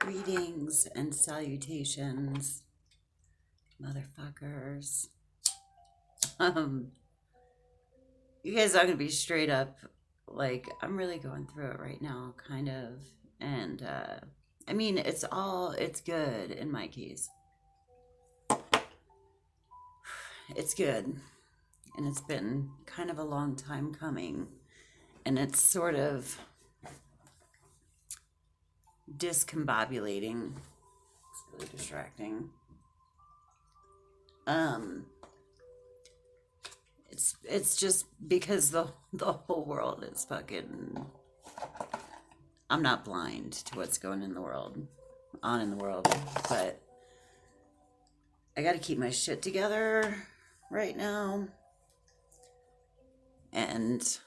Greetings and salutations, motherfuckers. Um, you guys are gonna be straight up, like, I'm really going through it right now, kind of. And I mean, it's good in my case. It's good. And it's been kind of a long time coming. And it's sort of discombobulating. It's really distracting. Um, it's just because the whole world is fucking. I'm not blind to what's going on in the world, but I got to keep my shit together right now, and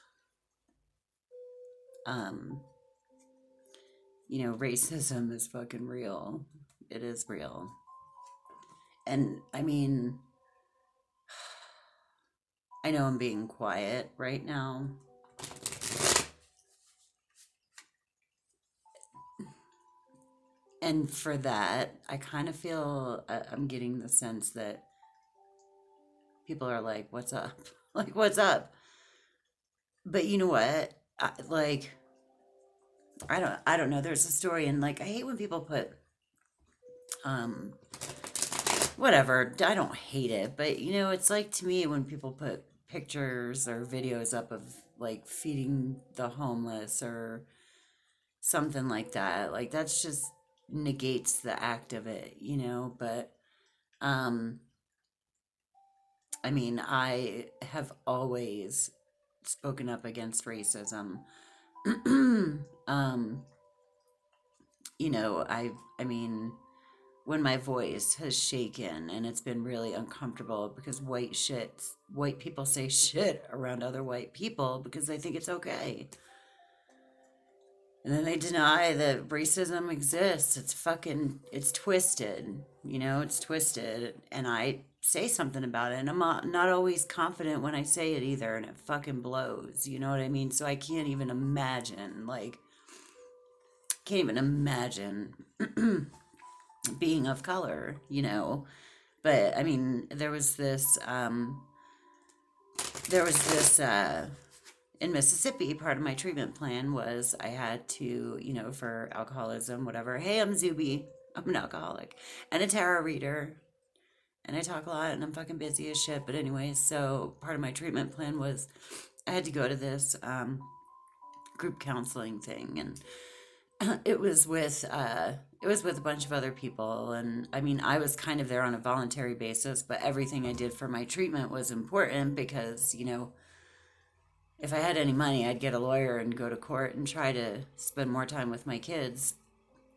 um, racism is fucking real. It is real, and I mean, I know I'm being quiet right now. And for that, I kind of feel I'm getting the sense that people are like, "What's up?" Like, "What's up?" But you know what? I don't know. There's a story, and like I hate when people put um whatever. I don't hate it, but it's like to me when people put pictures or videos up of like feeding the homeless or something like that. Like that's just negates the act of it. But um I mean, I have always spoken up against racism. um I mean, when my voice has shaken and it's been really uncomfortable because white people say shit around other white people because they think it's okay. And then they deny that racism exists. It's twisted. It's twisted. And I say something about it. And I'm not always confident when I say it either. And it fucking blows. You know what I mean? So I can't even imagine, being of color. But I mean, there was this in Mississippi. Part of my treatment plan was I had to, for alcoholism, whatever. Hey, I'm Zube. I'm an alcoholic and a tarot reader, and I talk a lot, and I'm fucking busy as shit. But anyways, so part of my treatment plan was I had to go to this group counseling thing, and it was with a bunch of other people. And I mean, I was kind of there on a voluntary basis, but everything I did for my treatment was important because if I had any money, I'd get a lawyer and go to court and try to spend more time with my kids,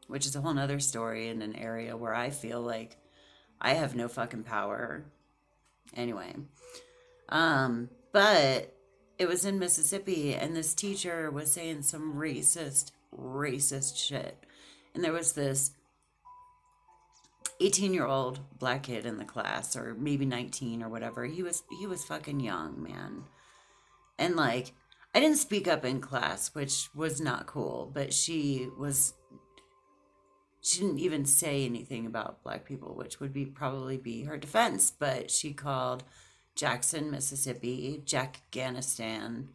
which is a whole nother story in an area where I feel like I have no fucking power. Anyway, but it was in Mississippi, and this teacher was saying some racist shit. And there was this 18-year-old black kid in the class, or maybe 19 or whatever. He was fucking young, man. And like I didn't speak up in class, which was not cool, but she didn't even say anything about black people, which would be probably be her defense, but she called Jackson, Mississippi, Jack Afghanistan,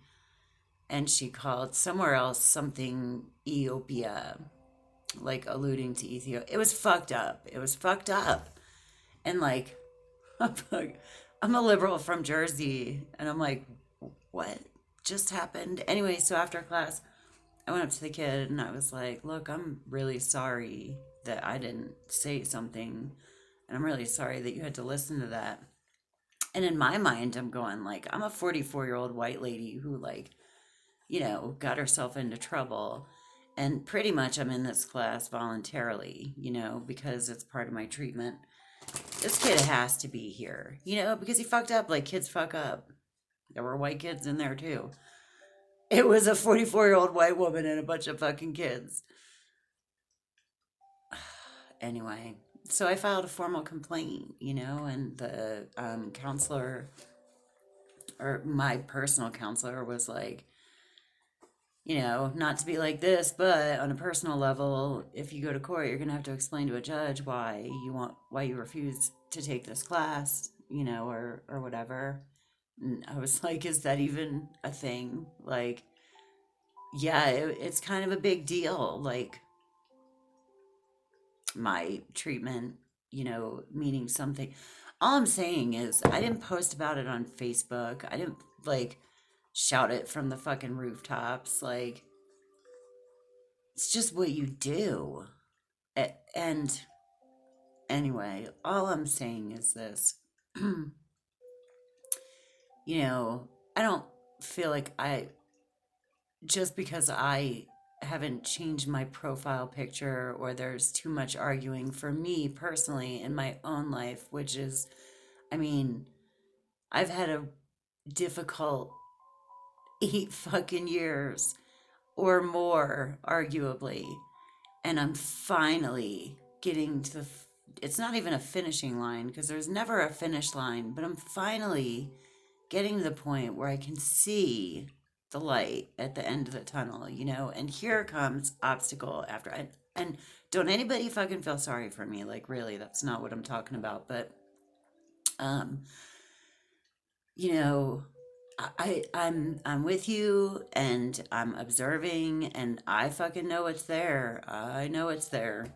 and she called somewhere else something Ethiopia, like alluding to Ethiopia. It was fucked up. It was fucked up. And like I'm a liberal from Jersey, and I'm like, what just happened? Anyway, so after class, I went up to the kid and I was like, look, I'm really sorry that I didn't say something. And I'm really sorry that you had to listen to that. And in my mind, I'm going, like, I'm a 44-year-old white lady who, like, got herself into trouble. And pretty much I'm in this class voluntarily, because it's part of my treatment. This kid has to be here, because he fucked up like kids fuck up. There were white kids in there too. It was a 44-year-old white woman and a bunch of fucking kids. Anyway, so I filed a formal complaint, and the counselor, or my personal counselor, was like, not to be like this, but on a personal level, if you go to court, you're gonna have to explain to a judge why you refuse to take this class, or whatever. And I was like, is that even a thing? Like, yeah, it's kind of a big deal. Like, my treatment, meaning something. All I'm saying is, I didn't post about it on Facebook. I didn't like shout it from the fucking rooftops. Like, it's just what you do. And anyway, all I'm saying is this. I don't feel like just because I haven't changed my profile picture or there's too much arguing for me personally in my own life, which is, I mean, I've had a difficult 8 fucking years or more, arguably. And I'm finally getting to it's not even a finishing line because there's never a finish line, but I'm finally getting to the point where I can see the light at the end of the tunnel, and here comes obstacle after. And don't anybody fucking feel sorry for me. Like, really, that's not what I'm talking about. But, um, you know, I'm with you and I'm observing and I fucking know it's there. I know it's there.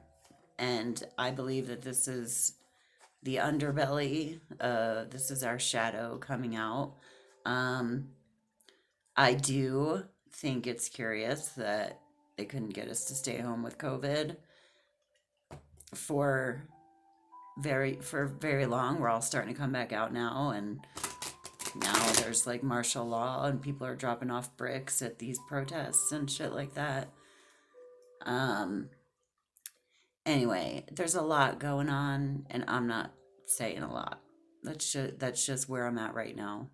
And I believe that this is the underbelly. This is our shadow coming out. Um, I do think it's curious that they couldn't get us to stay home with COVID for very long. We're all starting to come back out now, and now there's like martial law and people are dropping off bricks at these protests and shit like that. Um anyway, there's a lot going on and I'm not saying a lot. That's just where I'm at right now,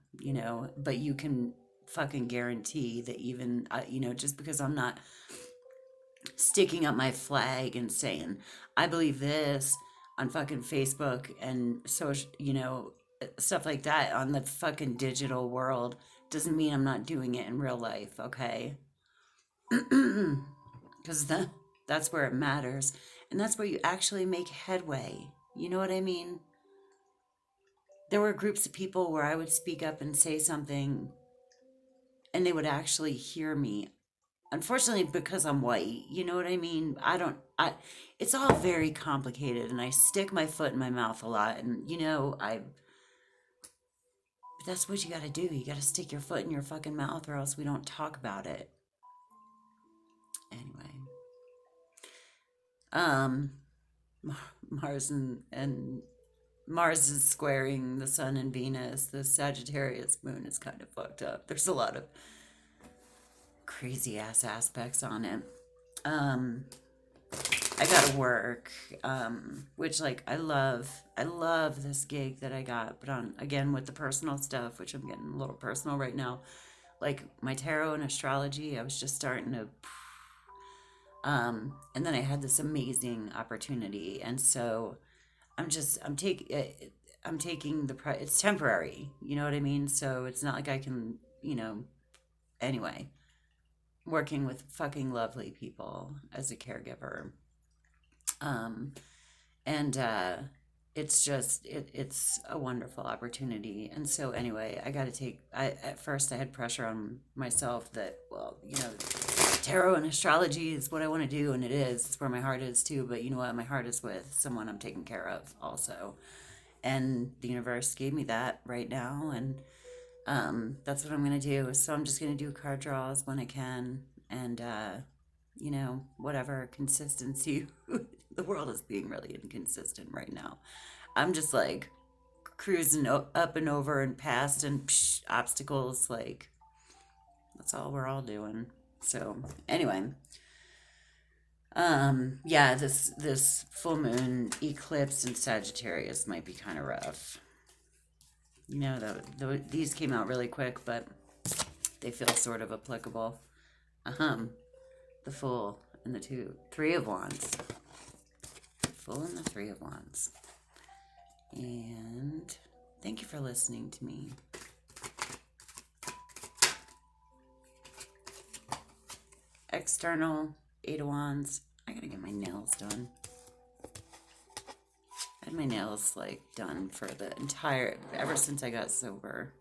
but you can fucking guarantee that even just because I'm not sticking up my flag and saying I believe this on fucking Facebook and social, stuff like that on the fucking digital world doesn't mean I'm not doing it in real life, okay? Because that's where it matters. And that's where you actually make headway. You know what I mean? There were groups of people where I would speak up and say something and they would actually hear me. Unfortunately, because I'm white, you know what I mean? It's all very complicated and I stick my foot in my mouth a lot. And, but that's what you gotta do. You gotta stick your foot in your fucking mouth or else we don't talk about it. Anyway. Um, Mars and Mars is squaring the sun and Venus. The Sagittarius moon is kind of fucked up. There's a lot of crazy ass aspects on it. I gotta work, which like I love this gig that I got, but on again with the personal stuff, which I'm getting a little personal right now. Like my tarot and astrology, I was just starting to and then I had this amazing opportunity, and so I'm taking it's temporary, you know what I mean? So it's not like I can, anyway, working with fucking lovely people as a caregiver. Um, and it's a wonderful opportunity. And so anyway, at first I had pressure on myself that, well, tarot and astrology is what I want to do, and it's where my heart is too. But you know what? My heart is with someone I'm taking care of also. And the universe gave me that right now, and that's what I'm gonna do. So I'm just gonna do card draws when I can, and whatever consistency. The world is being really inconsistent right now. I'm just like cruising up and over and past and obstacles. Like that's all we're all doing. So anyway, yeah, this full moon eclipse in Sagittarius might be kind of rough. These came out really quick, but they feel sort of applicable. The Fool and the Three of Wands. Fool and the Three of Wands. And thank you for listening to me. external Eight of Wands. I gotta get my nails done. I had my nails like done for the entire, ever since I got sober.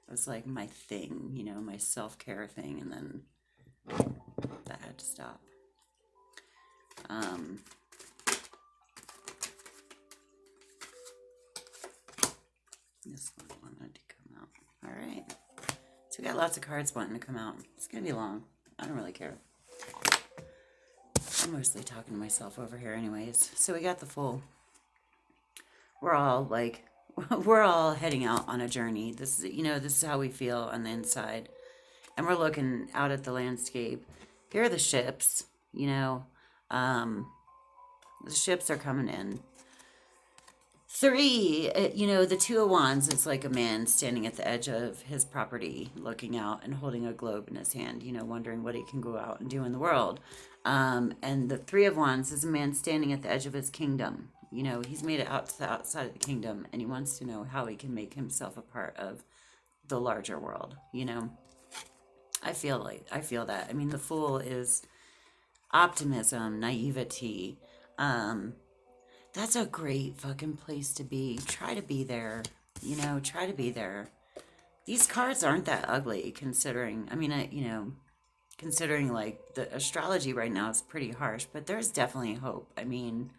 It was like my thing, you know, my self-care thing, and then that had to stop. This one wanted to come out. All right. So we got lots of cards wanting to come out. It's going to be long. I don't really care. I'm mostly talking to myself over here anyways. So we got the Fool. We're all like, we're all heading out on a journey. This is, you know, this is how we feel on the inside. And we're looking out at the landscape. Here are the ships, you know. The ships are coming in. 3, you know, the Two of Wands is like a man standing at the edge of his property, looking out and holding a globe in his hand, you know, wondering what he can go out and do in the world. And the 3 of Wands is a man standing at the edge of his kingdom. You know, he's made it out to the outside of the kingdom, and he wants to know how he can make himself a part of the larger world, you know. I feel that. I mean, the Fool is optimism, naivety. That's a great fucking place to be. Try to be there. You know, try to be there. These cards aren't that ugly, considering, I mean, you know, considering like the astrology right now is pretty harsh, but there's definitely hope. I mean,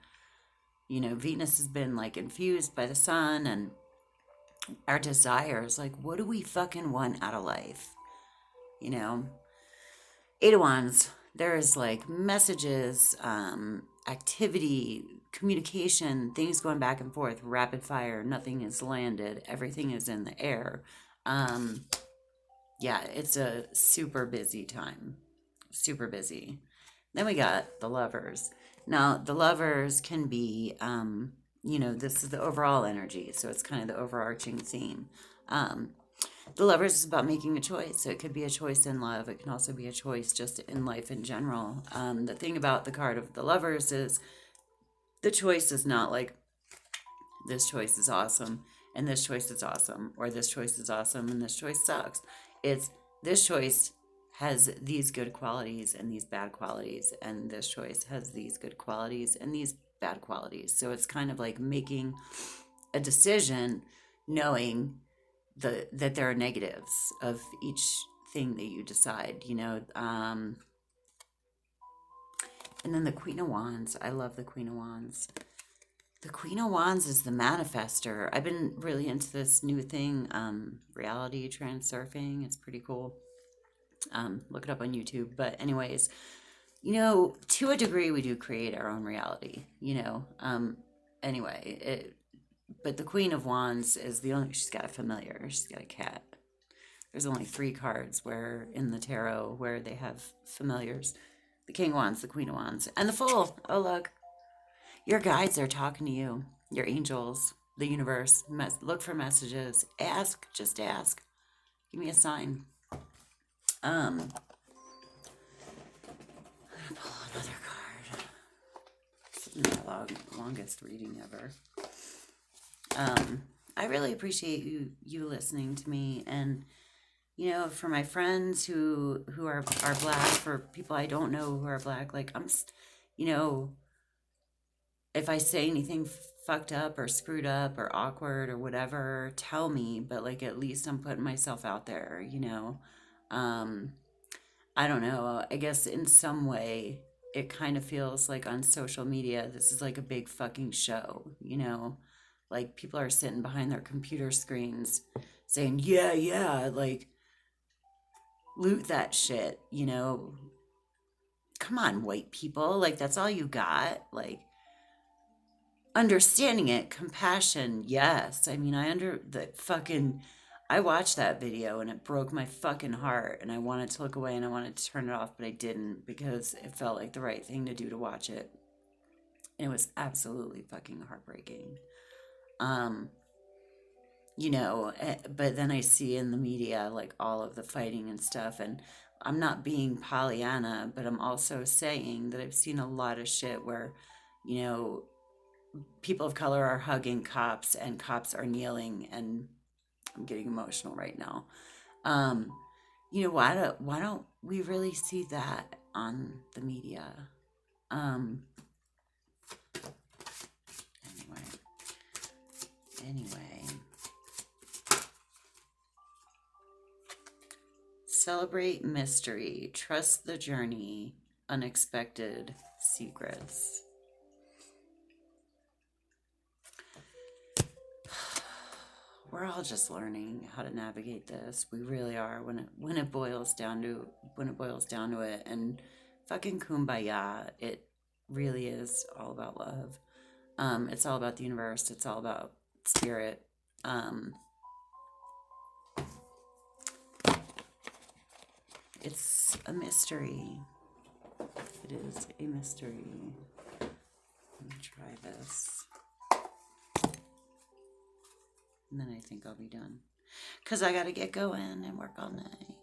you know, Venus has been like infused by the sun, and our desires, like, what do we fucking want out of life? You know, 8 of Wands, there's like messages, activity, communication, things going back and forth, rapid fire, nothing is landed, everything is in the air. Yeah, it's a super busy time. Super busy. Then we got the Lovers. Now, the Lovers can be, you know, this is the overall energy, so it's kind of the overarching theme. The Lovers is about making a choice. So it could be a choice in love. It can also be a choice just in life in general. The thing about the card of the Lovers is the choice is not like, this choice is awesome and this choice is awesome, or this choice is awesome and this choice sucks. It's, this choice has these good qualities and these bad qualities, and this choice has these good qualities and these bad qualities. So it's kind of like making a decision knowing that there are negatives of each thing that you decide, you know. And then the Queen of Wands. I love the Queen of Wands. The Queen of Wands is the manifester. I've been really into this new thing, reality transurfing. It's pretty cool. Look it up on YouTube. But anyways, you know, to a degree, we do create our own reality, you know. Anyway, but the Queen of Wands is the only, she's got a familiar, she's got a cat. There's only 3 cards where in the tarot where they have familiars. The King of Wands, the Queen of Wands, and the Fool. Oh, look. Your guides are talking to you. Your angels, the universe. Look for messages. Ask. Just ask. Give me a sign. I'm going to pull another card. This is my longest reading ever. I really appreciate you listening to me, and you know, for my friends who are black, for people I don't know who are black, like you know, if I say anything fucked up or screwed up or awkward or whatever, tell me, but like at least I'm putting myself out there, you know. I don't know. I guess in some way it kind of feels like on social media this is like a big fucking show, you know. Like people are sitting behind their computer screens saying, yeah, like loot that shit, you know. Come on, white people, like that's all you got. Like understanding it, compassion, yes. I mean, I watched that video and it broke my fucking heart, and I wanted to look away and I wanted to turn it off, but I didn't because it felt like the right thing to do to watch it. And it was absolutely fucking heartbreaking. You know, but then I see in the media like all of the fighting and stuff, and I'm not being Pollyanna, but I'm also saying that I've seen a lot of shit where, you know, people of color are hugging cops and cops are kneeling, and I'm getting emotional right now. You know, why don't we really see that on the media. Anyway. Celebrate mystery, trust the journey, unexpected secrets. We're all just learning how to navigate this. We really are when it boils down to it, and fucking kumbaya. It really is all about love. It's all about the universe. It's all about spirit. It's a mystery. It is a mystery. Let me try this. And then I think I'll be done. Because I got to get going and work all night.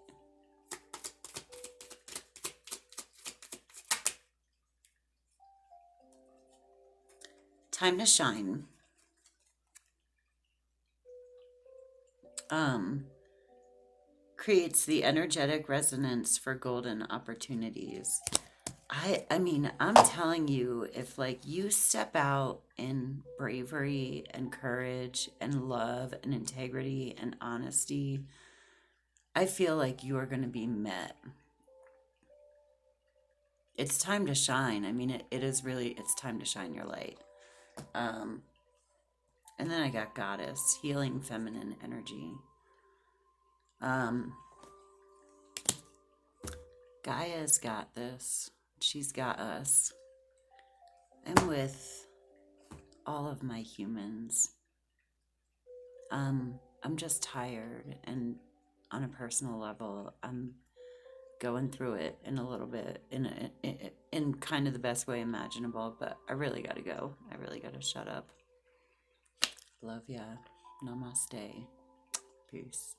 Time to shine. Creates the energetic resonance for golden opportunities. I mean, I'm telling you, if like you step out in bravery and courage and love and integrity and honesty, I feel like you are going to be met. It's time to shine. I mean, it is really, it's time to shine your light. And then I got goddess, healing feminine energy. Gaia's got this. She's got us. I'm with all of my humans. I'm just tired, and on a personal level, I'm going through it in a little bit, in kind of the best way imaginable, but I really gotta go. I really gotta shut up. Love ya. Namaste. Peace.